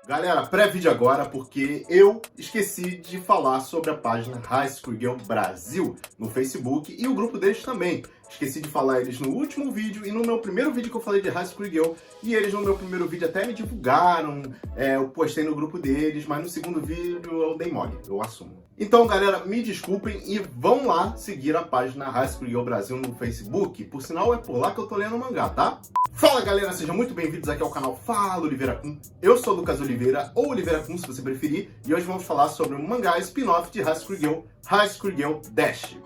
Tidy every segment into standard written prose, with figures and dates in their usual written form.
Galera, pré-vídeo agora, porque eu esqueci de falar sobre a página High School Girl Brasil no Facebook e o grupo deles também. Esqueci de falar eles no último vídeo e no meu primeiro vídeo que eu falei de High School Girl, e eles no meu primeiro vídeo até me divulgaram, eu postei no grupo deles, mas no segundo vídeo eu dei mole, eu assumo. Então, galera, me desculpem e vão lá seguir a página High School Girl Brasil no Facebook, por sinal é por lá que eu tô lendo o mangá, tá? Fala, galera, sejam muito bem-vindos aqui ao canal Fala Oliveira Kun. Eu sou o Lucas Oliveira, ou Oliveira Kun, se você preferir, e hoje vamos falar sobre um mangá spin-off de High School Girl Dash.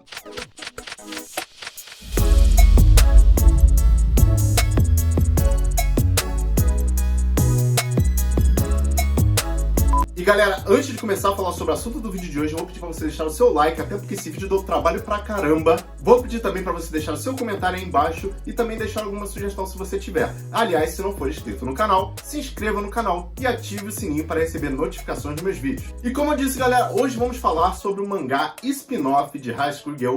E galera, antes de começar a falar sobre o assunto do vídeo de hoje, eu vou pedir pra você deixar o seu like, até porque esse vídeo deu trabalho pra caramba. Vou pedir também pra você deixar o seu comentário aí embaixo e também deixar alguma sugestão se você tiver. Aliás, se não for inscrito no canal, se inscreva no canal e ative o sininho para receber notificações dos meus vídeos. E como eu disse, galera, hoje vamos falar sobre o mangá spin-off de High School Girl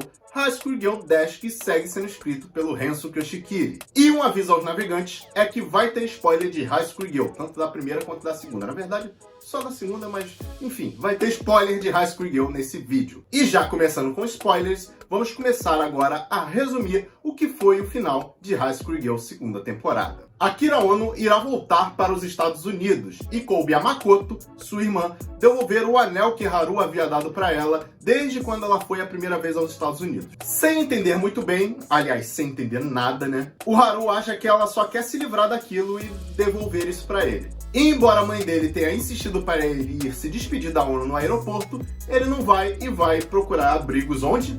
Dash, que segue sendo escrito pelo Renzo Yoshikiri. E um aviso aos navegantes é que vai ter spoiler de High School Girl, tanto da primeira quanto da segunda. Na verdade, só da segunda, mas enfim, vai ter spoiler de High School Girl nesse vídeo. E já começando com spoilers, vamos começar agora a resumir o que foi o final de High School Girl segunda temporada. Akira Ono irá voltar para os Estados Unidos e coube a Makoto, sua irmã, devolver o anel que Haru havia dado para ela desde quando ela foi a primeira vez aos Estados Unidos. Sem entender muito bem, aliás, sem entender nada, né? O Haru acha que ela só quer se livrar daquilo e devolver isso para ele. E embora a mãe dele tenha insistido para ele ir se despedir da Ono no aeroporto, ele não vai e vai procurar abrigos onde?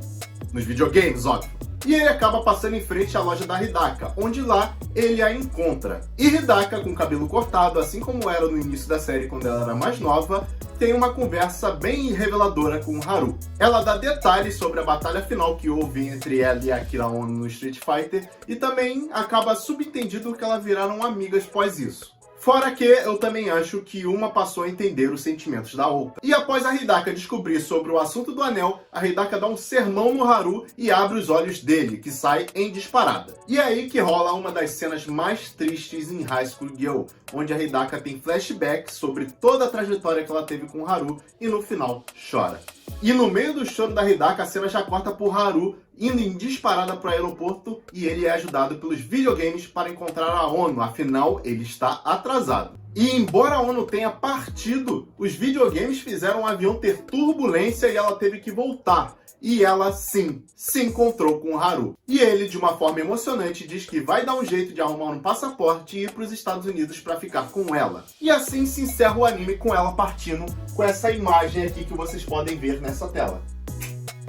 Nos videogames, óbvio. E ele acaba passando em frente à loja da Hidaka, onde lá ele a encontra. E Hidaka, com o cabelo cortado, assim como era no início da série quando ela era mais nova, tem uma conversa bem reveladora com o Haru. Ela dá detalhes sobre a batalha final que houve entre ela e a Akira Ono no Street Fighter, e também acaba subentendido que elas viraram amigas após isso. Fora que eu também acho que uma passou a entender os sentimentos da outra. E após a Hidaka descobrir sobre o assunto do anel, a Hidaka dá um sermão no Haru e abre os olhos dele, que sai em disparada. E é aí que rola uma das cenas mais tristes em High School Girl, onde a Hidaka tem flashbacks sobre toda a trajetória que ela teve com o Haru e no final chora. E no meio do choro da Hidaka, a cena já corta por Haru indo em disparada para o aeroporto e ele é ajudado pelos videogames para encontrar a Ono, afinal ele está atrasado. E embora a Ono tenha partido, os videogames fizeram o avião ter turbulência e ela teve que voltar. E ela, sim, se encontrou com o Haru. E ele, de uma forma emocionante, diz que vai dar um jeito de arrumar um passaporte e ir para os Estados Unidos para ficar com ela. E assim se encerra o anime com ela partindo, com essa imagem aqui que vocês podem ver nessa tela.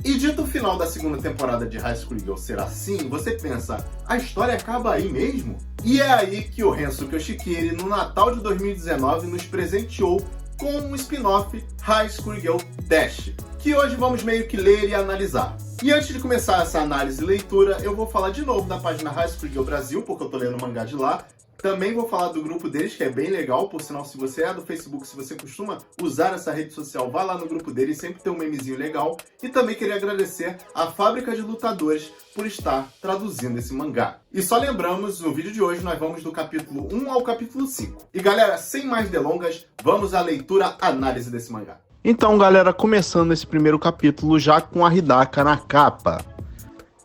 E dito o final da segunda temporada de High School Girl ser assim, você pensa, a história acaba aí mesmo? E é aí que o Renzo Yoshikiri, no Natal de 2019, nos presenteou com um spin-off High School Girl Dash, que hoje vamos meio que ler e analisar. E antes de começar essa análise e leitura, eu vou falar de novo da página High School Girl Brasil, porque eu tô lendo o mangá de lá. Também vou falar do grupo deles, que é bem legal, por sinal, se você é do Facebook, se você costuma usar essa rede social, vá lá no grupo deles, sempre tem um memezinho legal. E também queria agradecer à Fábrica de Lutadores por estar traduzindo esse mangá. E só lembramos, no vídeo de hoje nós vamos do capítulo 1 ao capítulo 5. E galera, sem mais delongas, vamos à leitura, análise desse mangá. Então, galera, começando esse primeiro capítulo já com a Hidaka na capa.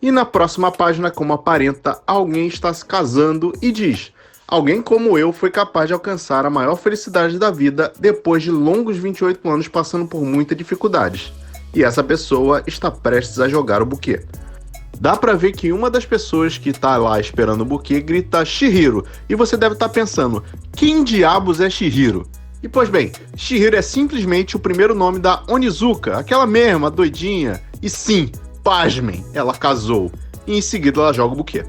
E na próxima página, como aparenta, alguém está se casando e diz: alguém como eu foi capaz de alcançar a maior felicidade da vida depois de longos 28 anos passando por muitas dificuldades. E essa pessoa está prestes a jogar o buquê. Dá pra ver que uma das pessoas que tá lá esperando o buquê grita Chihiro. E você deve estar pensando, quem diabos é Chihiro? E pois bem, Chihiro é simplesmente o primeiro nome da Onizuka, aquela mesma, doidinha. E sim, pasmem, ela casou. E em seguida ela joga o buquê.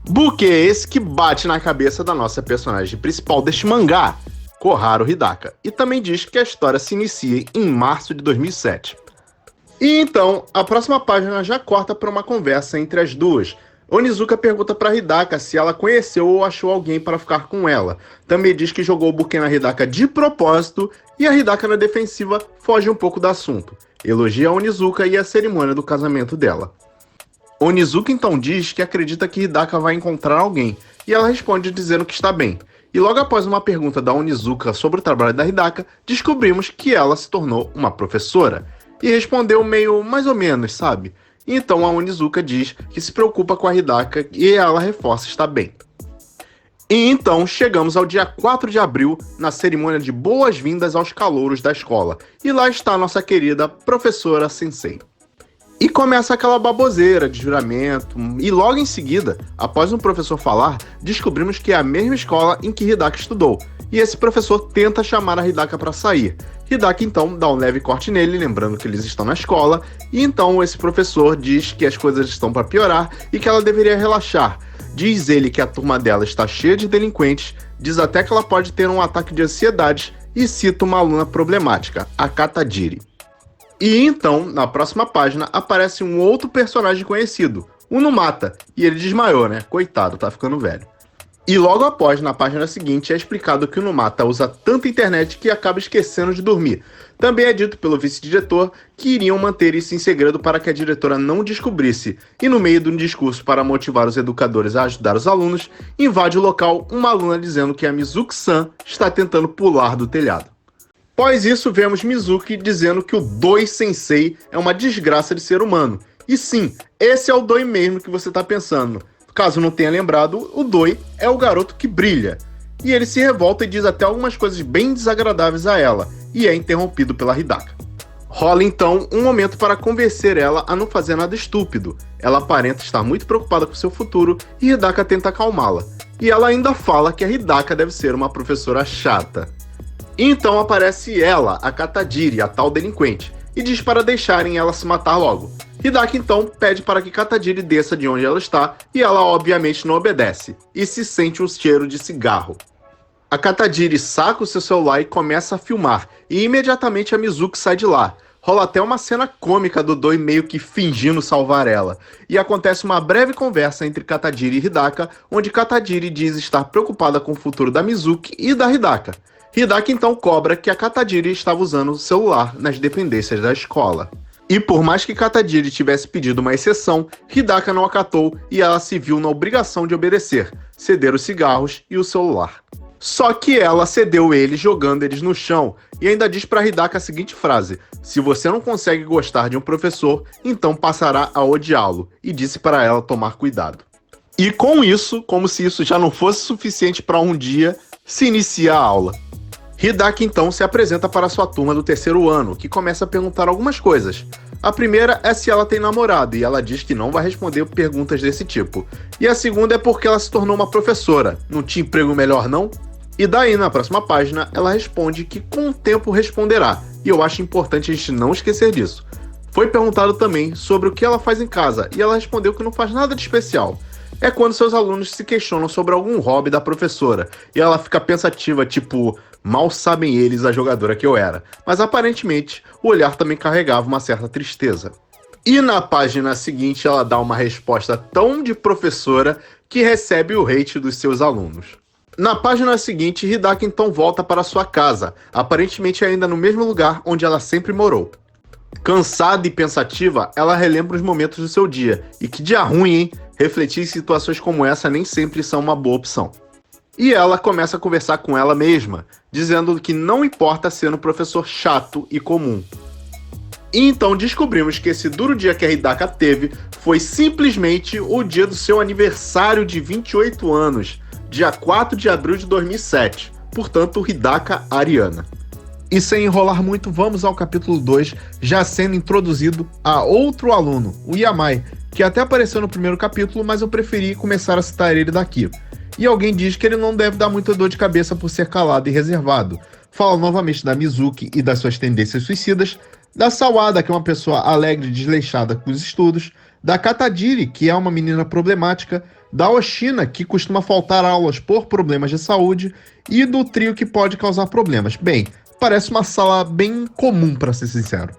Buquê esse que bate na cabeça da nossa personagem principal deste mangá, Koharu Hidaka. E também diz que a história se inicia em março de 2007. E então, a próxima página já corta para uma conversa entre as duas. Onizuka pergunta para Hidaka se ela conheceu ou achou alguém para ficar com ela. Também diz que jogou o buquê na Hidaka de propósito e a Hidaka na defensiva foge um pouco do assunto. Elogia a Onizuka e a cerimônia do casamento dela. Onizuka então diz que acredita que Hidaka vai encontrar alguém e ela responde dizendo que está bem. E logo após uma pergunta da Onizuka sobre o trabalho da Hidaka, descobrimos que ela se tornou uma professora. E respondeu meio mais ou menos, sabe? E então a Onizuka diz que se preocupa com a Hidaka e ela reforça estar bem. E então chegamos ao dia 4 de abril, na cerimônia de boas-vindas aos calouros da escola. E lá está a nossa querida professora Sensei. E começa aquela baboseira de juramento, e logo em seguida, após um professor falar, descobrimos que é a mesma escola em que Hidaka estudou, e esse professor tenta chamar a Hidaka para sair. Hidaka então dá um leve corte nele, lembrando que eles estão na escola, e então esse professor diz que as coisas estão para piorar e que ela deveria relaxar. Diz ele que a turma dela está cheia de delinquentes, diz até que ela pode ter um ataque de ansiedade, e cita uma aluna problemática, a Katajiri. E então, na próxima página, aparece um outro personagem conhecido, o Numata, e ele desmaiou, né? Coitado, tá ficando velho. E logo após, na página seguinte, é explicado que o Numata usa tanta internet que acaba esquecendo de dormir. Também é dito pelo vice-diretor que iriam manter isso em segredo para que a diretora não descobrisse. E no meio de um discurso para motivar os educadores a ajudar os alunos, invade o local uma aluna dizendo que a Mizuki-san está tentando pular do telhado. Após isso, vemos Mizuki dizendo que o Doi Sensei é uma desgraça de ser humano. E sim, esse é o Doi mesmo que você está pensando. Caso não tenha lembrado, o Doi é o garoto que brilha. E ele se revolta e diz até algumas coisas bem desagradáveis a ela, e é interrompido pela Hidaka. Rola então um momento para convencer ela a não fazer nada estúpido. Ela aparenta estar muito preocupada com seu futuro e Hidaka tenta acalmá-la. E ela ainda fala que a Hidaka deve ser uma professora chata. Então aparece ela, a Katajiri, a tal delinquente, e diz para deixarem ela se matar logo. Hidaka então pede para que Katajiri desça de onde ela está, e ela obviamente não obedece, e se sente um cheiro de cigarro. A Katajiri saca o seu celular e começa a filmar, e imediatamente a Mizuki sai de lá. Rola até uma cena cômica do Doi meio que fingindo salvar ela, e acontece uma breve conversa entre Katajiri e Hidaka, onde Katajiri diz estar preocupada com o futuro da Mizuki e da Hidaka. Hidaka então cobra que a Katajiri estava usando o celular nas dependências da escola. E por mais que Katajiri tivesse pedido uma exceção, Hidaka não acatou e ela se viu na obrigação de obedecer, ceder os cigarros e o celular. Só que ela cedeu eles jogando eles no chão e ainda diz para Hidaka a seguinte frase: se você não consegue gostar de um professor, então passará a odiá-lo, e disse para ela tomar cuidado. E com isso, como se isso já não fosse suficiente para um dia, se inicia a aula. Hidaka então se apresenta para sua turma do terceiro ano, que começa a perguntar algumas coisas. A primeira é se ela tem namorado, e ela diz que não vai responder perguntas desse tipo. E a segunda é porque ela se tornou uma professora. Não tinha emprego melhor, não? E daí, na próxima página, ela responde que com o tempo responderá. E eu acho importante a gente não esquecer disso. Foi perguntado também sobre o que ela faz em casa, e ela respondeu que não faz nada de especial. É quando seus alunos se questionam sobre algum hobby da professora, e ela fica pensativa, tipo, mal sabem eles a jogadora que eu era. Mas aparentemente, o olhar também carregava uma certa tristeza. E na página seguinte, ela dá uma resposta tão de professora que recebe o hate dos seus alunos. Na página seguinte, Hidaka então volta para sua casa, aparentemente ainda no mesmo lugar onde ela sempre morou. Cansada e pensativa, ela relembra os momentos do seu dia, e que dia ruim, hein? Refletir em situações como essa nem sempre são uma boa opção. E ela começa a conversar com ela mesma, dizendo que não importa ser um professor chato e comum. E então descobrimos que esse duro dia que a Hidaka teve foi simplesmente o dia do seu aniversário de 28 anos, dia 4 de abril de 2007, portanto Hidaka Ariana. E sem enrolar muito, vamos ao capítulo 2, já sendo introduzido a outro aluno, o Yamai, que até apareceu no primeiro capítulo, mas eu preferi começar a citar ele daqui. E alguém diz que ele não deve dar muita dor de cabeça por ser calado e reservado. Fala novamente da Mizuki e das suas tendências suicidas, da Sawada, que é uma pessoa alegre e desleixada com os estudos, da Katajiri, que é uma menina problemática, da Oshina, que costuma faltar aulas por problemas de saúde, e do trio que pode causar problemas. Bem, parece uma sala bem comum, para ser sincero.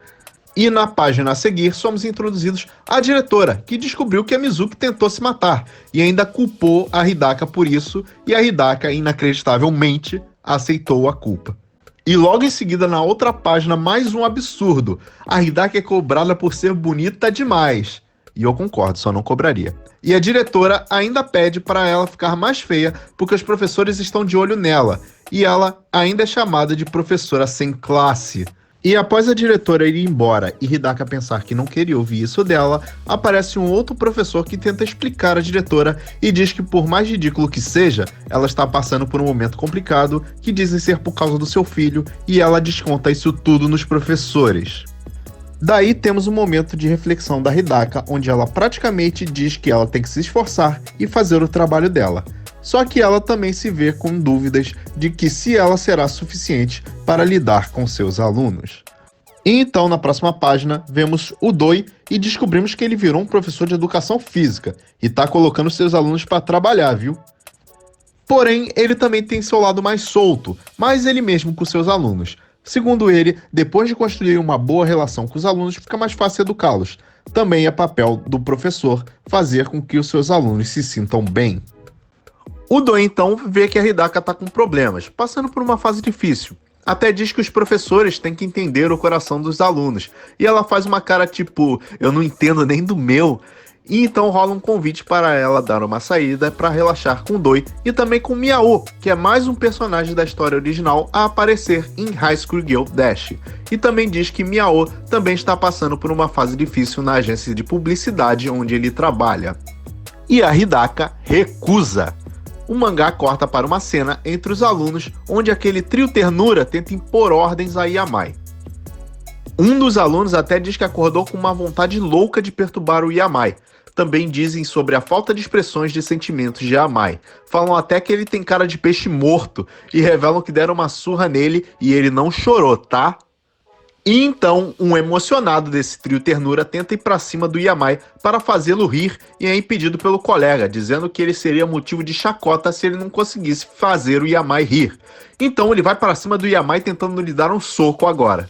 E na página a seguir, somos introduzidos à diretora, que descobriu que a Mizuki tentou se matar, e ainda culpou a Hidaka por isso, e a Hidaka, inacreditavelmente, aceitou a culpa. E logo em seguida, na outra página, mais um absurdo. A Hidaka é cobrada por ser bonita demais. E eu concordo, só não cobraria. E a diretora ainda pede para ela ficar mais feia, porque os professores estão de olho nela. E ela ainda é chamada de professora sem classe. E após a diretora ir embora e Hidaka pensar que não queria ouvir isso dela, aparece um outro professor que tenta explicar à diretora e diz que por mais ridículo que seja, ela está passando por um momento complicado que dizem ser por causa do seu filho e ela desconta isso tudo nos professores. Daí temos um momento de reflexão da Hidaka, onde ela praticamente diz que ela tem que se esforçar e fazer o trabalho dela. Só que ela também se vê com dúvidas de que se ela será suficiente para lidar com seus alunos. E então, na próxima página, vemos o Doi e descobrimos que ele virou um professor de educação física e está colocando seus alunos para trabalhar, viu? Porém, ele também tem seu lado mais solto, mais ele mesmo com seus alunos. Segundo ele, depois de construir uma boa relação com os alunos, fica mais fácil educá-los. Também é papel do professor fazer com que os seus alunos se sintam bem. O Doi então vê que a Hidaka está com problemas, passando por uma fase difícil. Até diz que os professores têm que entender o coração dos alunos. E ela faz uma cara tipo, eu não entendo nem do meu. E então rola um convite para ela dar uma saída para relaxar com o Doi e também com Miao, que é mais um personagem da história original a aparecer em High School Girl Dash. E também diz que Miao também está passando por uma fase difícil na agência de publicidade onde ele trabalha. E a Hidaka recusa. O mangá corta para uma cena entre os alunos, onde aquele trio ternura tenta impor ordens a Yamai. Um dos alunos até diz que acordou com uma vontade louca de perturbar o Yamai. Também dizem sobre a falta de expressões de sentimentos de Yamai. Falam até que ele tem cara de peixe morto e revelam que deram uma surra nele e ele não chorou, tá? E então, um emocionado desse trio ternura tenta ir pra cima do Yamai para fazê-lo rir e é impedido pelo colega, dizendo que ele seria motivo de chacota se ele não conseguisse fazer o Yamai rir. Então ele vai para cima do Yamai tentando lhe dar um soco agora.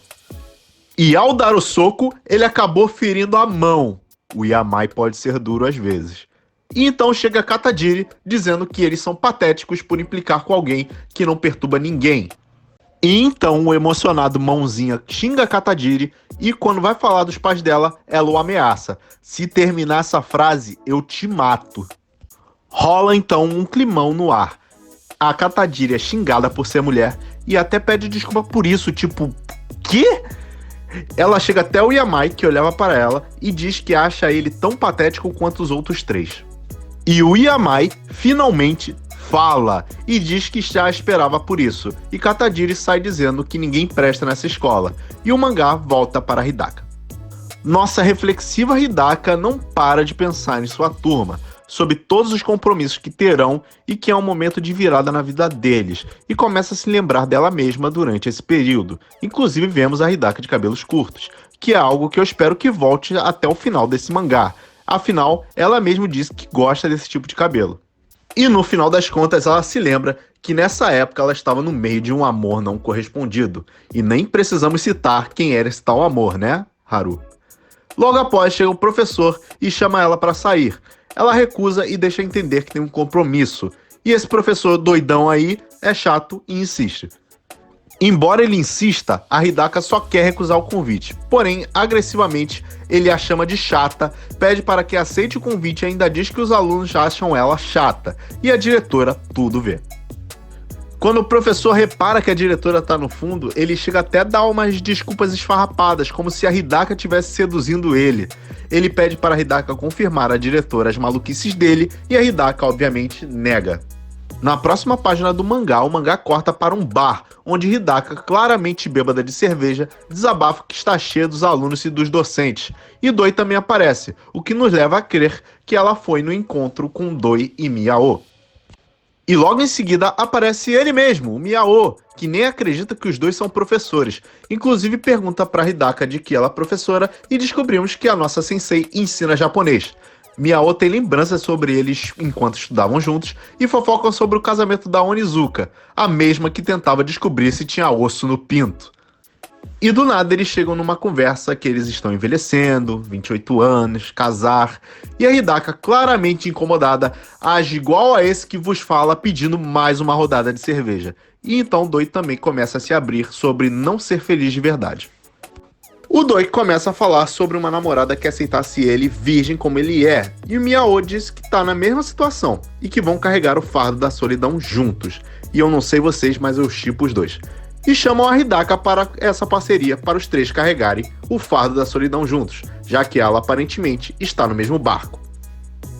E ao dar o soco, ele acabou ferindo a mão. O Yamai pode ser duro às vezes. E então chega Katajiri dizendo que eles são patéticos por implicar com alguém que não perturba ninguém. E então o emocionado Mãozinha xinga Katajiri e quando vai falar dos pais dela, ela o ameaça. Se terminar essa frase, eu te mato. Rola então um climão no ar. A Katajiri é xingada por ser mulher e até pede desculpa por isso, tipo, quê? Ela chega até o Yamai, que olhava para ela, e diz que acha ele tão patético quanto os outros três. E o Yamai finalmente fala e diz que já esperava por isso, e Katajiri sai dizendo que ninguém presta nessa escola, e o mangá volta para Hidaka. Nossa reflexiva Hidaka não para de pensar em sua turma, sobre todos os compromissos que terão e que é um momento de virada na vida deles, e começa a se lembrar dela mesma durante esse período. Inclusive vemos a Hidaka de cabelos curtos, que é algo que eu espero que volte até o final desse mangá. Afinal, ela mesma disse que gosta desse tipo de cabelo. E no final das contas ela se lembra que nessa época ela estava no meio de um amor não correspondido. E nem precisamos citar quem era esse tal amor, né, Haru? Logo após chega o professor e chama ela para sair. Ela recusa e deixa entender que tem um compromisso. E esse professor doidão aí é chato e insiste. Embora ele insista, a Hidaka só quer recusar o convite. Porém, agressivamente, ele a chama de chata, pede para que aceite o convite e ainda diz que os alunos acham ela chata. E a diretora tudo vê. Quando o professor repara que a diretora está no fundo, ele chega até a dar umas desculpas esfarrapadas, como se a Hidaka estivesse seduzindo ele. Ele pede para a Hidaka confirmar à diretora as maluquices dele e a Hidaka, obviamente, nega. Na próxima página do mangá, o mangá corta para um bar, onde Hidaka, claramente bêbada de cerveja, desabafa que está cheia dos alunos e dos docentes. E Doi também aparece, o que nos leva a crer que ela foi no encontro com Doi e Miao. E logo em seguida aparece ele mesmo, o Miao, que nem acredita que os dois são professores. Inclusive pergunta para Hidaka de que ela é professora e descobrimos que a nossa sensei ensina japonês. Miao tem lembranças sobre eles enquanto estudavam juntos e fofocam sobre o casamento da Onizuka, a mesma que tentava descobrir se tinha osso no pinto. E do nada eles chegam numa conversa que eles estão envelhecendo, 28 anos, casar, e a Hidaka, claramente incomodada, age igual a esse que vos fala pedindo mais uma rodada de cerveja. E então Doi também começa a se abrir sobre não ser feliz de verdade. O Doi começa a falar sobre uma namorada que aceitasse ele virgem como ele é, e o Miao diz que tá na mesma situação e que vão carregar o fardo da solidão juntos. E eu não sei vocês, mas eu shippo os dois. E chamam a Hidaka para essa parceria para os três carregarem o fardo da solidão juntos, já que ela aparentemente está no mesmo barco.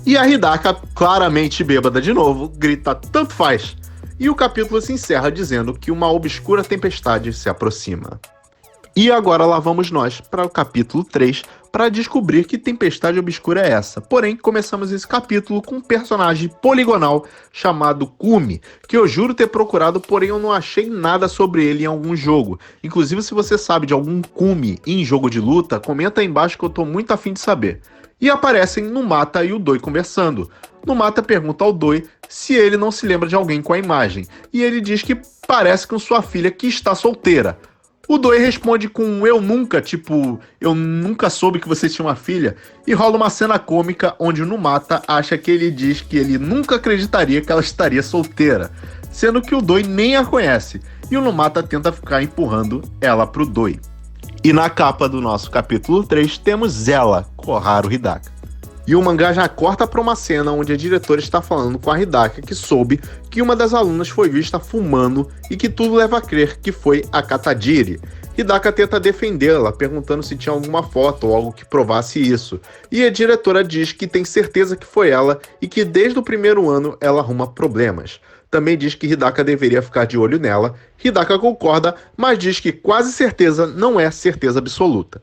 E a Hidaka, claramente bêbada de novo, grita "tanto faz", e o capítulo se encerra dizendo que uma obscura tempestade se aproxima. E agora lá vamos nós para o capítulo 3 para descobrir que tempestade obscura é essa. Porém, começamos esse capítulo com um personagem poligonal chamado Kumi, que eu juro ter procurado, porém eu não achei nada sobre ele em algum jogo. Inclusive, se você sabe de algum Kumi em jogo de luta, comenta aí embaixo que eu tô muito afim de saber. E aparecem Numata e o Doi conversando. Numata pergunta ao Doi se ele não se lembra de alguém com a imagem, e ele diz que parece com sua filha que está solteira. O Doi responde com um "eu nunca", tipo, "eu nunca soube que você tinha uma filha", e rola uma cena cômica onde o Numata acha que ele diz que ele nunca acreditaria que ela estaria solteira, sendo que o Doi nem a conhece, e o Numata tenta ficar empurrando ela pro Doi. E na capa do nosso capítulo 3 temos ela, Koharu Hidaka. E o mangá já corta para uma cena onde a diretora está falando com a Hidaka que soube que uma das alunas foi vista fumando e que tudo leva a crer que foi a Katajiri. Hidaka tenta defendê-la, perguntando se tinha alguma foto ou algo que provasse isso. E a diretora diz que tem certeza que foi ela e que desde o primeiro ano ela arruma problemas. Também diz que Hidaka deveria ficar de olho nela. Hidaka concorda, mas diz que quase certeza não é certeza absoluta.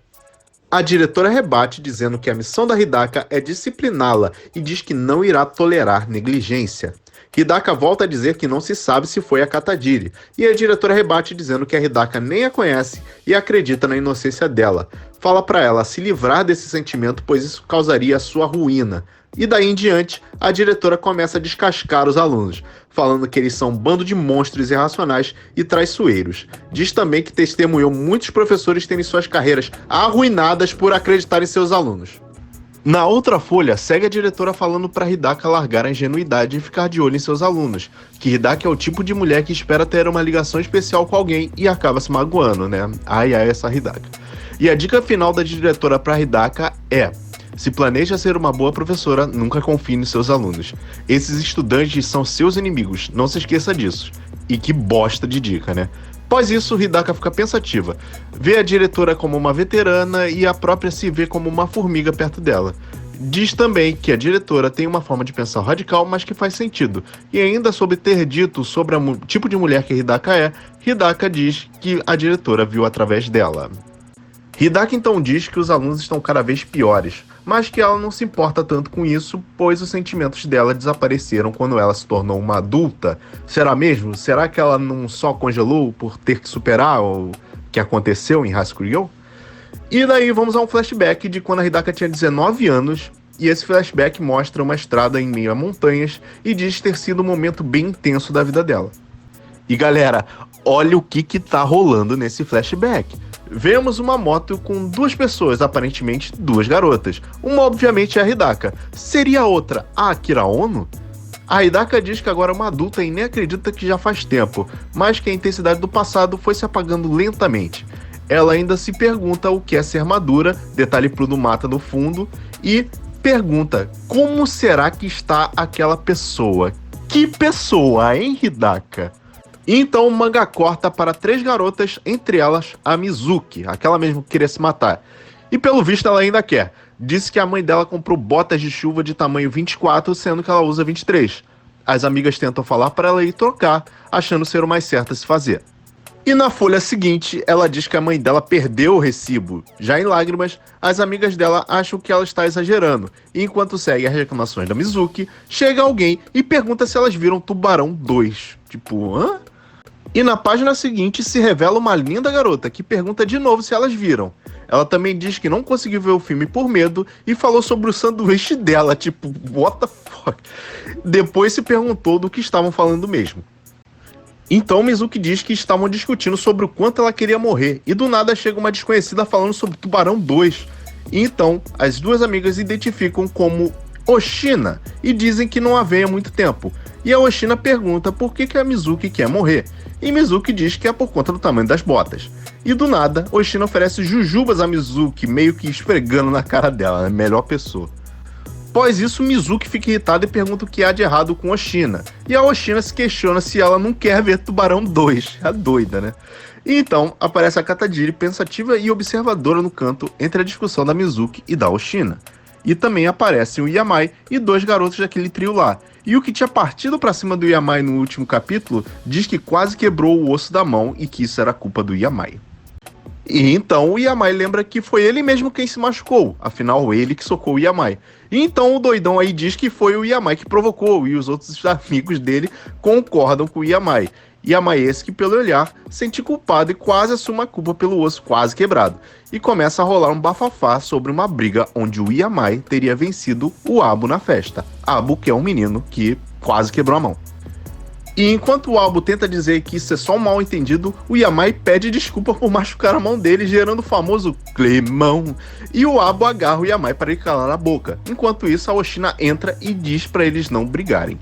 A diretora rebate dizendo que a missão da Hidaka é discipliná-la e diz que não irá tolerar negligência. Hidaka volta a dizer que não se sabe se foi a Katajiri, e a diretora rebate dizendo que a Hidaka nem a conhece e acredita na inocência dela. Fala para ela se livrar desse sentimento, pois isso causaria a sua ruína. E daí em diante, a diretora começa a descascar os alunos, falando que eles são um bando de monstros irracionais e traiçoeiros. Diz também que testemunhou muitos professores terem suas carreiras arruinadas por acreditar em seus alunos. Na outra folha, segue a diretora falando para Hidaka largar a ingenuidade e ficar de olho em seus alunos, que Hidaka é o tipo de mulher que espera ter uma ligação especial com alguém e acaba se magoando, né? Ai, essa Hidaka. E a dica final da diretora para Hidaka é: se planeja ser uma boa professora, nunca confie nos seus alunos. Esses estudantes são seus inimigos, não se esqueça disso. E que bosta de dica, né? Após isso, Hidaka fica pensativa. Vê a diretora como uma veterana e a própria se vê como uma formiga perto dela. Diz também que a diretora tem uma forma de pensar radical, mas que faz sentido. E ainda sobre ter dito sobre o tipo de mulher que Hidaka é, Hidaka diz que a diretora viu através dela. Hidaka então diz que os alunos estão cada vez piores, mas que ela não se importa tanto com isso, pois os sentimentos dela desapareceram quando ela se tornou uma adulta. Será mesmo? Será que ela não só congelou por ter que superar o que aconteceu em High School Girl? E daí vamos a um flashback de quando a Hidaka tinha 19 anos, e esse flashback mostra uma estrada em meio a montanhas e diz ter sido um momento bem intenso da vida dela. E galera, olha o que tá rolando nesse flashback. Vemos uma moto com duas pessoas, aparentemente duas garotas. Uma obviamente é a Hidaka. Seria a outra a Akira Ono? A Hidaka diz que agora é uma adulta e nem acredita que já faz tempo, mas que a intensidade do passado foi se apagando lentamente. Ela ainda se pergunta o que é ser madura, detalhe pro Numata no fundo, e pergunta como será que está aquela pessoa. Que pessoa, hein, Hidaka? Então o manga corta para 3 garotas, entre elas a Mizuki, aquela mesmo que queria se matar. E pelo visto ela ainda quer. Disse que a mãe dela comprou botas de chuva de tamanho 24, sendo que ela usa 23. As amigas tentam falar para ela ir trocar, achando ser o mais certo a se fazer. E na folha seguinte, ela diz que a mãe dela perdeu o recibo. Já em lágrimas, as amigas dela acham que ela está exagerando. E enquanto segue as reclamações da Mizuki, chega alguém e pergunta se elas viram Tubarão 2. Tipo, hã? E na página seguinte se revela uma linda garota que pergunta de novo se elas viram. Ela também diz que não conseguiu ver o filme por medo e falou sobre o sanduíche dela, tipo, what the fuck? Depois se perguntou do que estavam falando mesmo. Então Mizuki diz que estavam discutindo sobre o quanto ela queria morrer, e do nada chega uma desconhecida falando sobre Tubarão 2. E então as duas amigas identificam como Oshina e dizem que não a vê há muito tempo. e a Oshina pergunta por que a Mizuki quer morrer, e Mizuki diz que é por conta do tamanho das botas. E do nada, Oshina oferece jujubas a Mizuki, meio que esfregando na cara dela, né? Melhor pessoa. Após isso, Mizuki fica irritada e pergunta o que há de errado com Oshina. E a Oshina se questiona se ela não quer ver Tubarão 2. É doida, né? E então, aparece a Katajiri pensativa e observadora no canto entre a discussão da Mizuki e da Oshina. E também aparecem o Yamai e 2 garotos daquele trio lá. E o que tinha partido pra cima do Yamai no último capítulo diz que quase quebrou o osso da mão e que isso era culpa do Yamai. E então o Yamai lembra que foi ele mesmo quem se machucou, afinal ele que socou o Yamai. E então o doidão aí diz que foi o Yamai que provocou e os outros amigos dele concordam com o Yamai. Yamai esse que pelo olhar sente culpado e quase assume a culpa pelo osso quase quebrado. E começa a rolar um bafafá sobre uma briga onde o Yamai teria vencido o Abo na festa. Abo que é um menino que quase quebrou a mão. E enquanto o Abo tenta dizer que isso é só um mal entendido, o Yamai pede desculpa por machucar a mão dele, gerando o famoso climão. E o Abo agarra o Yamai para ele calar a boca. Enquanto isso, a Oshina entra e diz para eles não brigarem.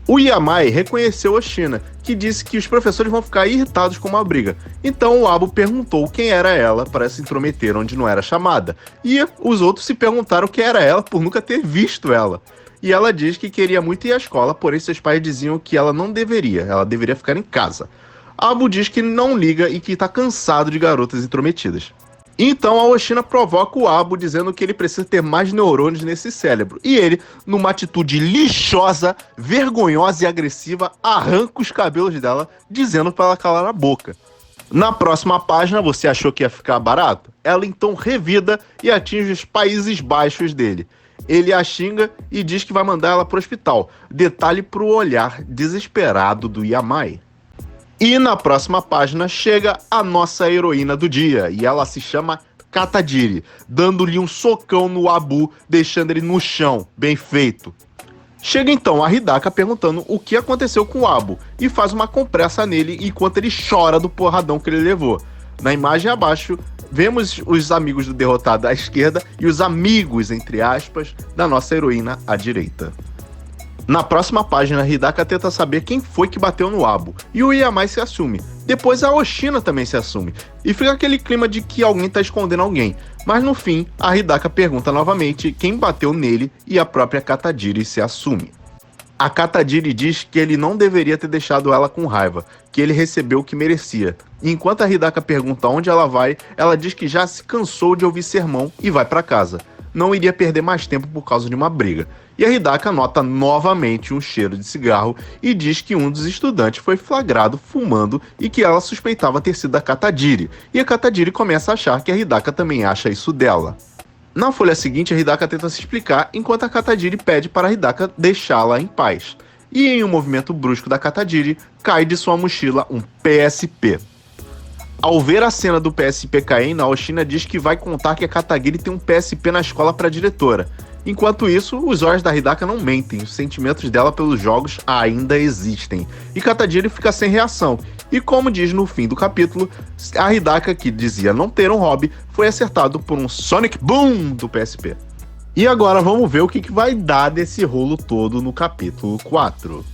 O Yamai reconheceu Oshina, que disse que os professores vão ficar irritados com uma briga. Então o Abo perguntou quem era ela para se intrometer onde não era chamada. E os outros se perguntaram quem era ela por nunca ter visto ela. E ela diz que queria muito ir à escola, porém seus pais diziam que ela não deveria, ela deveria ficar em casa. Abo diz que não liga e que está cansado de garotas intrometidas. Então a Oshina provoca o Abo dizendo que ele precisa ter mais neurônios nesse cérebro. E ele, numa atitude lixosa, vergonhosa e agressiva, arranca os cabelos dela, dizendo para ela calar a boca. Na próxima página, você achou que ia ficar barato? Ela então revida e atinge os Países Baixos dele. Ele a xinga e diz que vai mandar ela pro hospital. Detalhe pro olhar desesperado do Yamai. E na próxima página chega a nossa heroína do dia, e ela se chama Katajiri, dando-lhe um socão no Abu, deixando ele no chão. Bem feito. Chega então a Hidaka perguntando o que aconteceu com o Abu, e faz uma compressa nele enquanto ele chora do porradão que ele levou. Na imagem abaixo, vemos os amigos do derrotado à esquerda e os amigos, entre aspas, da nossa heroína à direita. Na próxima página, Hidaka tenta saber quem foi que bateu no Abo, e o Yamai se assume. Depois a Oshina também se assume, e fica aquele clima de que alguém tá escondendo alguém. Mas no fim, a Hidaka pergunta novamente quem bateu nele e a própria Katajiri se assume. A Katajiri diz que ele não deveria ter deixado ela com raiva, que ele recebeu o que merecia. E enquanto a Hidaka pergunta onde ela vai, ela diz que já se cansou de ouvir sermão e vai para casa. Não iria perder mais tempo por causa de uma briga. E a Hidaka nota novamente um cheiro de cigarro e diz que um dos estudantes foi flagrado fumando e que ela suspeitava ter sido a Katajiri. E a Katajiri começa a achar que a Hidaka também acha isso dela. Na folha seguinte, a Hidaka tenta se explicar, enquanto a Katajiri pede para a Hidaka deixá-la em paz. E em um movimento brusco da Katajiri, cai de sua mochila um PSP. Ao ver a cena do PSP caindo, a Oshina diz que vai contar que a Katajiri tem um PSP na escola para a diretora. Enquanto isso, os olhos da Hidaka não mentem, os sentimentos dela pelos jogos ainda existem. E Katajiri fica sem reação. E como diz no fim do capítulo, a Hidaka, que dizia não ter um hobby, foi acertado por um Sonic Boom do PSP. E agora vamos ver o que vai dar desse rolo todo no capítulo 4.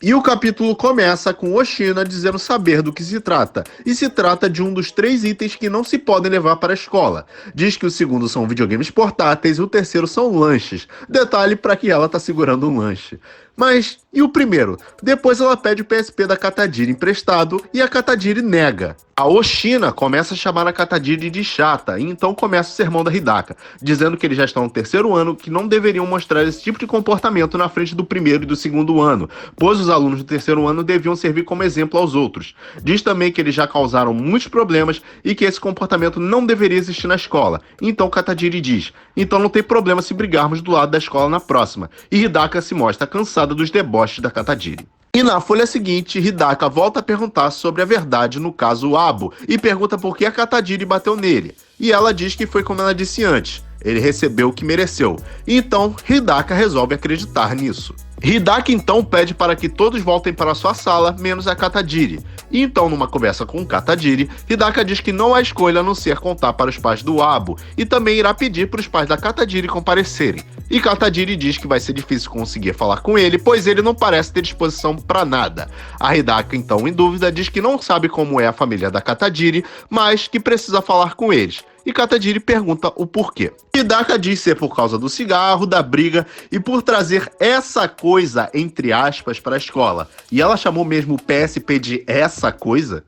E o capítulo começa com Oshina dizendo saber do que se trata. E se trata de um dos 3 itens que não se podem levar para a escola. Diz que o segundo são videogames portáteis e o terceiro são lanches. Detalhe para que ela tá segurando um lanche. Mas, e o primeiro? Depois ela pede o PSP da Katajiri emprestado e a Katajiri nega. A Oshina começa a chamar a Katajiri de chata e então começa o sermão da Hidaka, dizendo que eles já estão no 3º ano, que não deveriam mostrar esse tipo de comportamento na frente do 1º e do 2º ano, pois os alunos do 3º ano deviam servir como exemplo aos outros. Diz também que eles já causaram muitos problemas e que esse comportamento não deveria existir na escola. Então Katajiri diz, então não tem problema se brigarmos do lado da escola na próxima. E Hidaka se mostra cansada dos deboches da Katajiri. E na folha seguinte, Hidaka volta a perguntar sobre a verdade no caso Abo e pergunta por que a Katajiri bateu nele. E ela diz que foi como ela disse antes. ele recebeu o que mereceu. E então, Hidaka resolve acreditar nisso. Hidaka então pede para que todos voltem para sua sala, menos a Katajiri. E então, numa conversa com Katajiri, Hidaka diz que não há escolha a não ser contar para os pais do Abo, e também irá pedir para os pais da Katajiri comparecerem. E Katajiri diz que vai ser difícil conseguir falar com ele, pois ele não parece ter disposição para nada. A Hidaka, então, em dúvida, diz que não sabe como é a família da Katajiri, mas que precisa falar com eles. E Katajiri pergunta o porquê. Hidaka diz ser por causa do cigarro, da briga e por trazer essa coisa, entre aspas, para a escola. E ela chamou mesmo o PSP de essa coisa?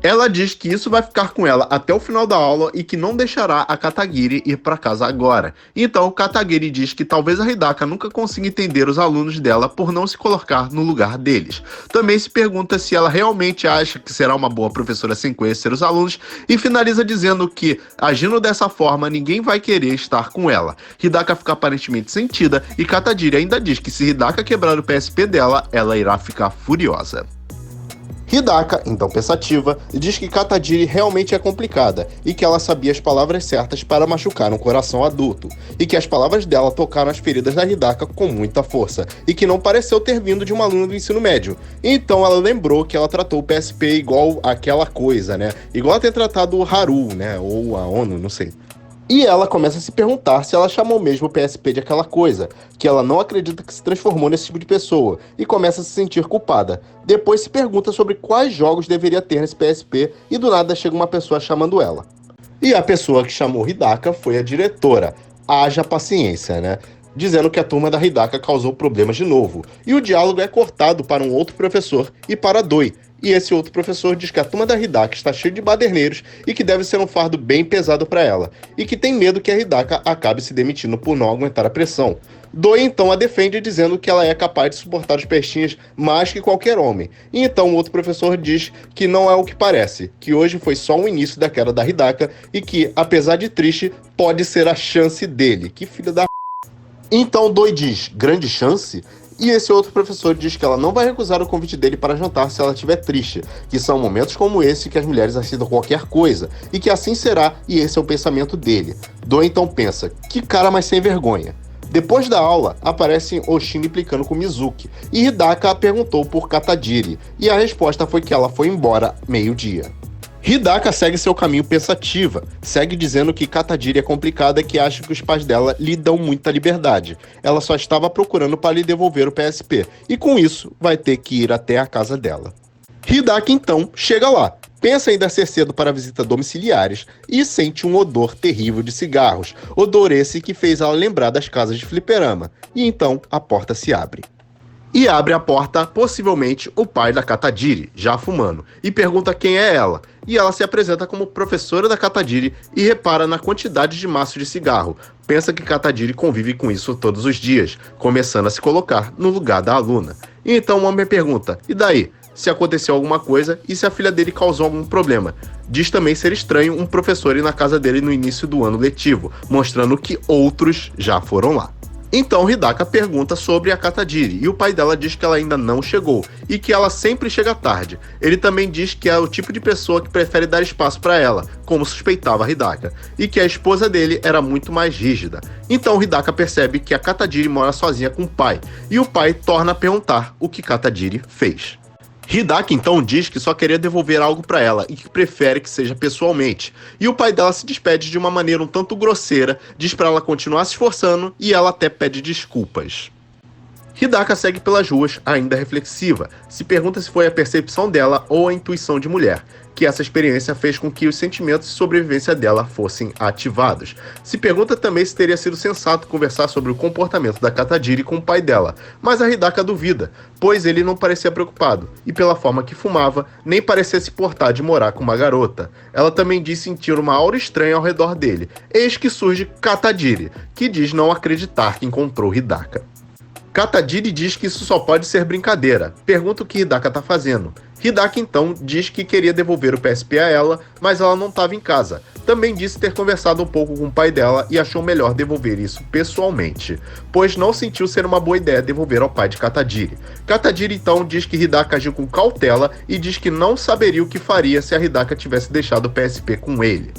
Ela diz que isso vai ficar com ela até o final da aula e que não deixará a Katagiri ir para casa agora. Então, Katagiri diz que talvez a Hidaka nunca consiga entender os alunos dela por não se colocar no lugar deles. Também se pergunta se ela realmente acha que será uma boa professora sem conhecer os alunos e finaliza dizendo que, agindo dessa forma, ninguém vai querer estar com ela. Hidaka fica aparentemente sentida e Katagiri ainda diz que se Hidaka quebrar o PSP dela, ela irá ficar furiosa. Hidaka, então pensativa, diz que Katajiri realmente é complicada e que ela sabia as palavras certas para machucar um coração adulto, e que as palavras dela tocaram as feridas da Hidaka com muita força, e que não pareceu ter vindo de uma aluna do ensino médio. Então ela lembrou que ela tratou o PSP igual aquela coisa, né? Igual a ter tratado o Haru, né? Ou a ONU, não sei. E ela começa a se perguntar se ela chamou mesmo o PSP de aquela coisa, que ela não acredita que se transformou nesse tipo de pessoa, e começa a se sentir culpada. Depois se pergunta sobre quais jogos deveria ter nesse PSP, e do nada chega uma pessoa chamando ela. E a pessoa que chamou Hidaka foi a diretora. Haja paciência, né? Dizendo que a turma da Hidaka causou problemas de novo. E o diálogo é cortado para um outro professor e para Doi. E esse outro professor diz que a turma da Hidaka está cheia de baderneiros e que deve ser um fardo bem pesado para ela, e que tem medo que a Hidaka acabe se demitindo por não aguentar a pressão. Doi então a defende dizendo que ela é capaz de suportar os pestinhas mais que qualquer homem. E então o outro professor diz que não é o que parece, que hoje foi só o início da queda da Hidaka e que, apesar de triste, pode ser a chance dele. Que filho da... Então Doi diz, grande chance? E esse outro professor diz que ela não vai recusar o convite dele para jantar se ela estiver triste, que são momentos como esse que as mulheres aceitam qualquer coisa, e que assim será, e esse é o pensamento dele. Doi então pensa, que cara mais sem vergonha. Depois da aula, aparece Oshino implicando com Mizuki, e Hidaka perguntou por Katajiri, e a resposta foi que ela foi embora meio-dia. Hidaka segue seu caminho pensativa, segue dizendo que Katajiri é complicada e que acha que os pais dela lhe dão muita liberdade. Ela só estava procurando para lhe devolver o PSP, e com isso vai ter que ir até a casa dela. Hidaka então chega lá, pensa ainda ser cedo para visitas domiciliares e sente um odor terrível de cigarros, odor esse que fez ela lembrar das casas de fliperama, e então a porta se abre. E abre a porta, possivelmente, o pai da Katajiri, já fumando, e pergunta quem é ela. E ela se apresenta como professora da Katajiri e repara na quantidade de maços de cigarro. Pensa que Katajiri convive com isso todos os dias, começando a se colocar no lugar da aluna. E então o homem pergunta, e daí? Se aconteceu alguma coisa e se a filha dele causou algum problema. Diz também ser estranho um professor ir na casa dele no início do ano letivo, mostrando que outros já foram lá. Então Hidaka pergunta sobre a Katajiri e o pai dela diz que ela ainda não chegou e que ela sempre chega tarde. Ele também diz que é o tipo de pessoa que prefere dar espaço para ela, como suspeitava Hidaka, e que a esposa dele era muito mais rígida. Então Hidaka percebe que a Katajiri mora sozinha com o pai e o pai torna a perguntar o que Katajiri fez. Hidaka então diz que só queria devolver algo para ela e que prefere que seja pessoalmente. E o pai dela se despede de uma maneira um tanto grosseira, diz para ela continuar se esforçando e ela até pede desculpas. Hidaka segue pelas ruas, ainda reflexiva. Se pergunta se foi a percepção dela ou a intuição de mulher, que essa experiência fez com que os sentimentos de sobrevivência dela fossem ativados. Se pergunta também se teria sido sensato conversar sobre o comportamento da Katajiri com o pai dela, mas a Hidaka duvida, pois ele não parecia preocupado, e pela forma que fumava, nem parecia se importar de morar com uma garota. Ela também diz sentir uma aura estranha ao redor dele. Eis que surge Katajiri, que diz não acreditar que encontrou Hidaka. Katajiri diz que isso só pode ser brincadeira. Pergunta o que Hidaka tá fazendo. Hidaka então diz que queria devolver o PSP a ela, mas ela não estava em casa. Também disse ter conversado um pouco com o pai dela e achou melhor devolver isso pessoalmente, pois não sentiu ser uma boa ideia devolver ao pai de Katajiri. Katajiri então diz que Hidaka agiu com cautela e diz que não saberia o que faria se a Hidaka tivesse deixado o PSP com ele.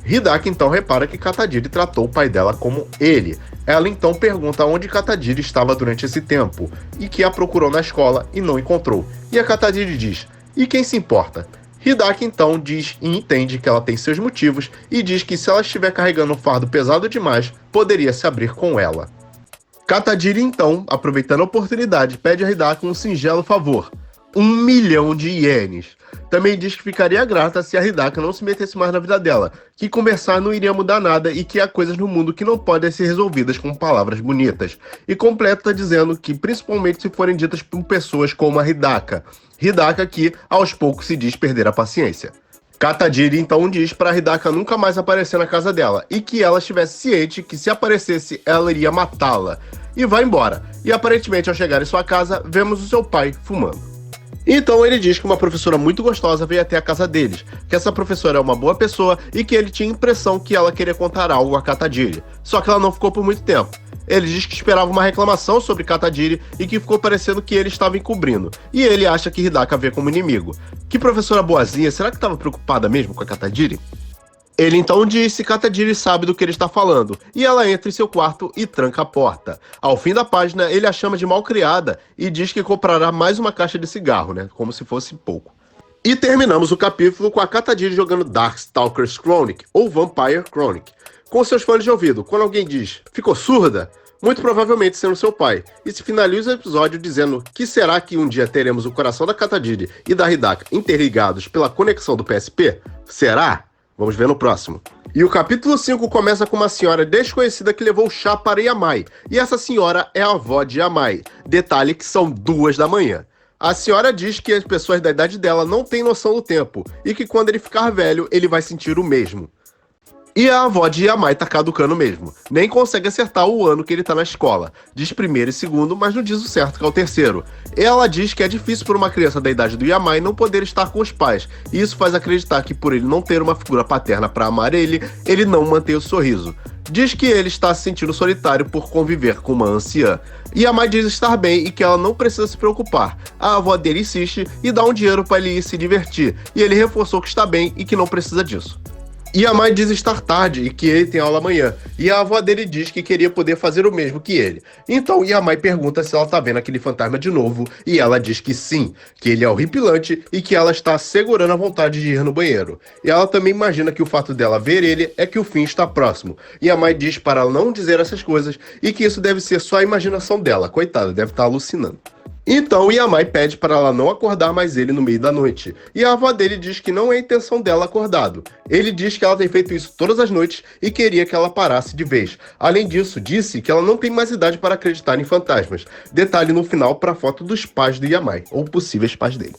Hidaka então repara que Katadiri tratou o pai dela como ele. Ela então pergunta onde Katadiri estava durante esse tempo, e que a procurou na escola e não encontrou. E a Katadiri diz, e quem se importa? Hidaka então diz e entende que ela tem seus motivos e diz que se ela estiver carregando um fardo pesado demais, poderia se abrir com ela. Katadiri então, aproveitando a oportunidade, pede a Hidaka um singelo favor, 1 milhão de ienes. Também diz que ficaria grata se a Hidaka não se metesse mais na vida dela, que conversar não iria mudar nada e que há coisas no mundo que não podem ser resolvidas com palavras bonitas. E completa dizendo que principalmente se forem ditas por pessoas como a Hidaka. Hidaka que, aos poucos, se diz perder a paciência. Katadiri então diz para Hidaka nunca mais aparecer na casa dela e que ela estivesse ciente que se aparecesse ela iria matá-la. E vai embora. E aparentemente ao chegar em sua casa, vemos o seu pai fumando. Então ele diz que uma professora muito gostosa veio até a casa deles, que essa professora é uma boa pessoa e que ele tinha a impressão que ela queria contar algo a Katadiri, só que ela não ficou por muito tempo. Ele diz que esperava uma reclamação sobre Katadiri e que ficou parecendo que ele estava encobrindo, e ele acha que Hidaka vê como inimigo. Que professora boazinha, será que estava preocupada mesmo com a Katadiri? Ele então diz se Katadiri sabe do que ele está falando, e ela entra em seu quarto e tranca a porta. Ao fim da página, ele a chama de malcriada e diz que comprará mais uma caixa de cigarro, né? Como se fosse pouco. E terminamos o capítulo com a Katadiri jogando Darkstalkers Chronic, ou Vampire Chronic, com seus fones de ouvido. Quando alguém diz, ficou surda? Muito provavelmente sendo seu pai. E se finaliza o episódio dizendo que será que um dia teremos o coração da Katadiri e da Hidaka interligados pela conexão do PSP? Será? Vamos ver no próximo. E o capítulo 5 começa com uma senhora desconhecida que levou chá para Yamai. E essa senhora é a avó de Yamai. Detalhe que são 2 da manhã. A senhora diz que as pessoas da idade dela não têm noção do tempo. E que quando ele ficar velho, ele vai sentir o mesmo. E a avó de Yamai tá caducando mesmo. Nem consegue acertar o ano que ele tá na escola. Diz primeiro e segundo, mas não diz o certo que é o terceiro. Ela diz que é difícil para uma criança da idade do Yamai não poder estar com os pais. E isso faz acreditar que por ele não ter uma figura paterna para amar ele não mantém o sorriso. Diz que ele está se sentindo solitário por conviver com uma anciã. Yamai diz estar bem e que ela não precisa se preocupar. A avó dele insiste e dá um dinheiro para ele ir se divertir. E ele reforçou que está bem e que não precisa disso. Yamai diz estar tarde e que ele tem aula amanhã, e a avó dele diz que queria poder fazer o mesmo que ele. Então Yamai pergunta se ela tá vendo aquele fantasma de novo, e ela diz que sim, que ele é horripilante e que ela está segurando a vontade de ir no banheiro. E ela também imagina que o fato dela ver ele é que o fim está próximo. Yamai diz para ela não dizer essas coisas e que isso deve ser só a imaginação dela, coitada, deve estar alucinando. Então Yamai pede para ela não acordar mais ele no meio da noite, e a avó dele diz que não é a intenção dela acordado. Ele diz que ela tem feito isso todas as noites e queria que ela parasse de vez. Além disso, disse que ela não tem mais idade para acreditar em fantasmas. Detalhe no final para a foto dos pais do Yamai, ou possíveis pais dele.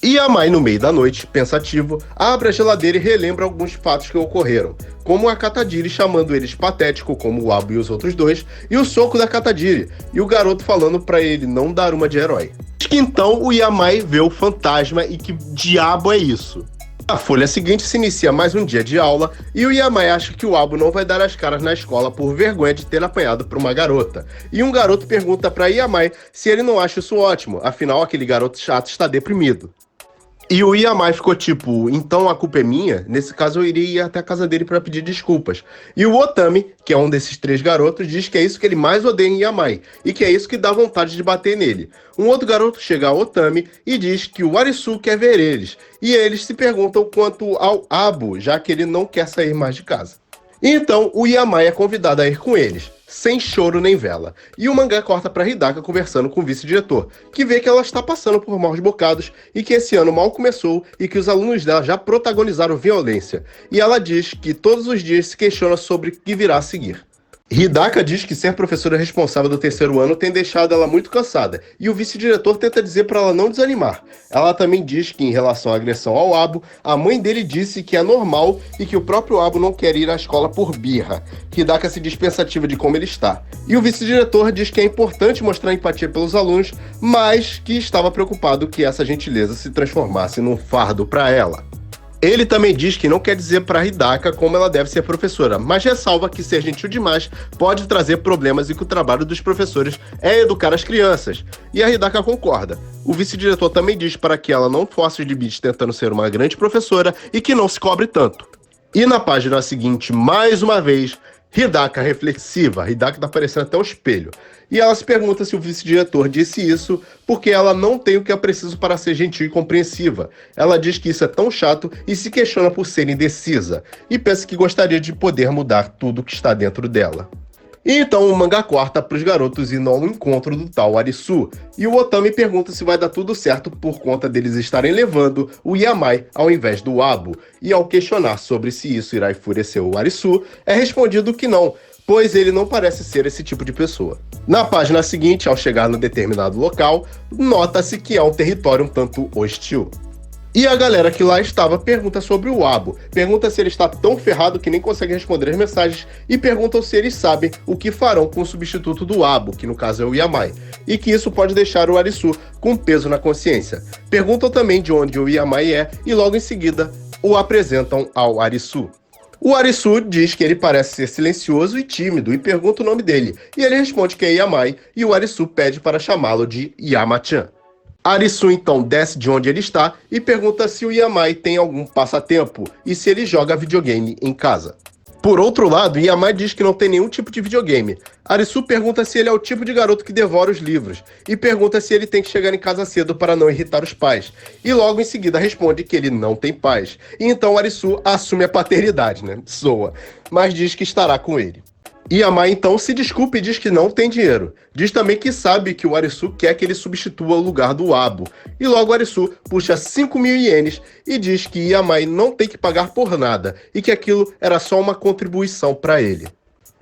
Yamai, no meio da noite, pensativo, abre a geladeira e relembra alguns fatos que ocorreram, como a Katadiri chamando eles patético, como o Abo e os outros dois, e o soco da Katadiri, e o garoto falando pra ele não dar uma de herói. Diz que então o Yamai vê o fantasma e que diabo é isso? Na folha seguinte se inicia mais um dia de aula e o Yamai acha que o Abo não vai dar as caras na escola por vergonha de ter apanhado por uma garota. E um garoto pergunta pra Yamai se ele não acha isso ótimo, afinal aquele garoto chato está deprimido. E o Yamai ficou tipo, então a culpa é minha? Nesse caso eu iria ir até a casa dele para pedir desculpas. E o Otami, que é um desses 3 garotos, diz que é isso que ele mais odeia em Yamai, e que é isso que dá vontade de bater nele. Um outro garoto chega ao Otami e diz que o Arisu quer ver eles, e eles se perguntam quanto ao Abo, já que ele não quer sair mais de casa. Então o Yamai é convidado a ir com eles, sem choro nem vela. E o mangá corta para Hidaka conversando com o vice-diretor, que vê que ela está passando por maus bocados e que esse ano mal começou e que os alunos dela já protagonizaram violência. E ela diz que todos os dias se questiona sobre o que virá a seguir. Hidaka diz que ser professora responsável do 3º ano tem deixado ela muito cansada, e o vice-diretor tenta dizer para ela não desanimar. Ela também diz que, em relação à agressão ao Abo, a mãe dele disse que é normal e que o próprio Abo não quer ir à escola por birra. Hidaka se diz pensativa de como ele está. E o vice-diretor diz que é importante mostrar empatia pelos alunos, mas que estava preocupado que essa gentileza se transformasse num fardo para ela. Ele também diz que não quer dizer para Hidaka como ela deve ser professora, mas ressalva que ser gentil demais pode trazer problemas e que o trabalho dos professores é educar as crianças. E a Hidaka concorda. O vice-diretor também diz para que ela não force os limites tentando ser uma grande professora e que não se cobre tanto. E na página seguinte, mais uma vez, Hidaka reflexiva. Hidaka tá parecendo até um espelho. E ela se pergunta se o vice-diretor disse isso porque ela não tem o que é preciso para ser gentil e compreensiva. Ela diz que isso é tão chato e se questiona por ser indecisa. E pensa que gostaria de poder mudar tudo que está dentro dela. E então o mangá corta para os garotos indo ao encontro do tal Arisu, e o Otami pergunta se vai dar tudo certo por conta deles estarem levando o Yamai ao invés do Abo, e ao questionar sobre se isso irá enfurecer o Arisu, é respondido que não, pois ele não parece ser esse tipo de pessoa. Na página seguinte, ao chegar no determinado local, nota-se que é um território um tanto hostil. E a galera que lá estava pergunta sobre o Abo, pergunta se ele está tão ferrado que nem consegue responder as mensagens e perguntam se eles sabem o que farão com o substituto do Abo, que no caso é o Yamai, e que isso pode deixar o Arisu com peso na consciência. Perguntam também de onde o Yamai é e logo em seguida o apresentam ao Arisu. O Arisu diz que ele parece ser silencioso e tímido e pergunta o nome dele, e ele responde que é Yamai e o Arisu pede para chamá-lo de Yama-chan. Arisu então desce de onde ele está e pergunta se o Yamai tem algum passatempo e se ele joga videogame em casa. Por outro lado, Yamai diz que não tem nenhum tipo de videogame. Arisu pergunta se ele é o tipo de garoto que devora os livros e pergunta se ele tem que chegar em casa cedo para não irritar os pais. E logo em seguida responde que ele não tem pais. E então Arisu assume a paternidade, Zoa, mas diz que estará com ele. Yamai então se desculpa e diz que não tem dinheiro. Diz também que sabe que o Arisu quer que ele substitua o lugar do Abo. E logo Arisu puxa 5.000 ienes e diz que Yamai não tem que pagar por nada e que aquilo era só uma contribuição para ele.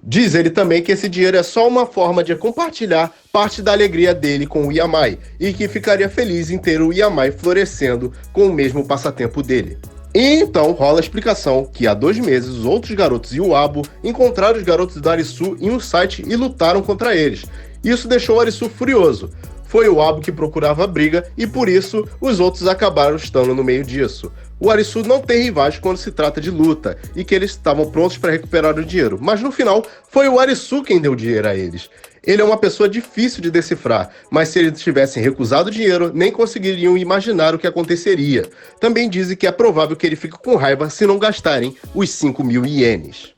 Diz ele também que esse dinheiro é só uma forma de compartilhar parte da alegria dele com o Yamai e que ficaria feliz em ter o Yamai florescendo com o mesmo passatempo dele. E então rola a explicação que há 2 meses os outros garotos e o Abo encontraram os garotos da Arisu em um site e lutaram contra eles. Isso deixou o Arisu furioso. Foi o Abo que procurava a briga e por isso os outros acabaram estando no meio disso. O Arisu não tem rivais quando se trata de luta e que eles estavam prontos para recuperar o dinheiro, mas no final foi o Arisu quem deu dinheiro a eles. Ele é uma pessoa difícil de decifrar, mas se eles tivessem recusado o dinheiro, nem conseguiriam imaginar o que aconteceria. Também dizem que é provável que ele fique com raiva se não gastarem os 5.000 ienes.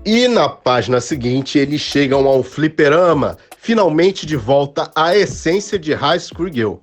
E na página seguinte, eles chegam ao fliperama, finalmente de volta à essência de High School Girl.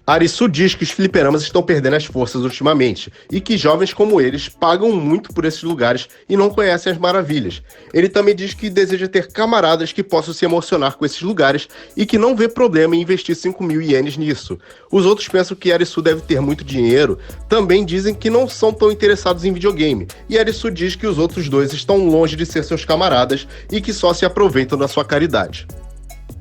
Arisu diz que os fliperamas estão perdendo as forças ultimamente e que jovens como eles pagam muito por esses lugares e não conhecem as maravilhas. Ele também diz que deseja ter camaradas que possam se emocionar com esses lugares e que não vê problema em investir 5.000 ienes nisso. Os outros pensam que Arisu deve ter muito dinheiro, também dizem que não são tão interessados em videogame, e Arisu diz que os outros dois estão longe de ser seus camaradas e que só se aproveitam da sua caridade.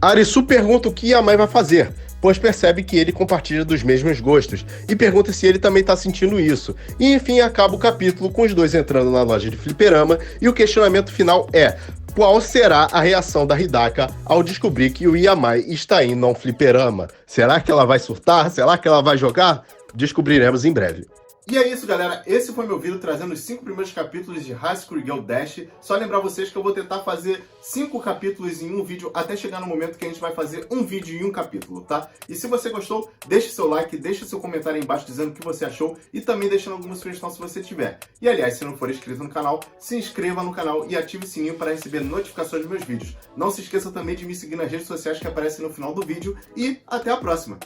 Arisu pergunta o que Yamai vai fazer, pois percebe que ele compartilha dos mesmos gostos, e pergunta se ele também está sentindo isso. E enfim, acaba o capítulo com os dois entrando na loja de fliperama, e o questionamento final é: qual será a reação da Hidaka ao descobrir que o Yamai está indo a um fliperama? Será que ela vai surtar? Será que ela vai jogar? Descobriremos em breve. E é isso, galera. Esse foi meu vídeo trazendo os 5 primeiros capítulos de High School Girl Dash. Só lembrar vocês que eu vou tentar fazer 5 capítulos em um vídeo até chegar no momento que a gente vai fazer um vídeo em um capítulo, tá? E se você gostou, deixe seu like, deixe seu comentário aí embaixo dizendo o que você achou e também deixando alguma sugestão se você tiver. E aliás, se não for inscrito no canal, se inscreva no canal e ative o sininho para receber notificações dos meus vídeos. Não se esqueça também de me seguir nas redes sociais que aparecem no final do vídeo e até a próxima!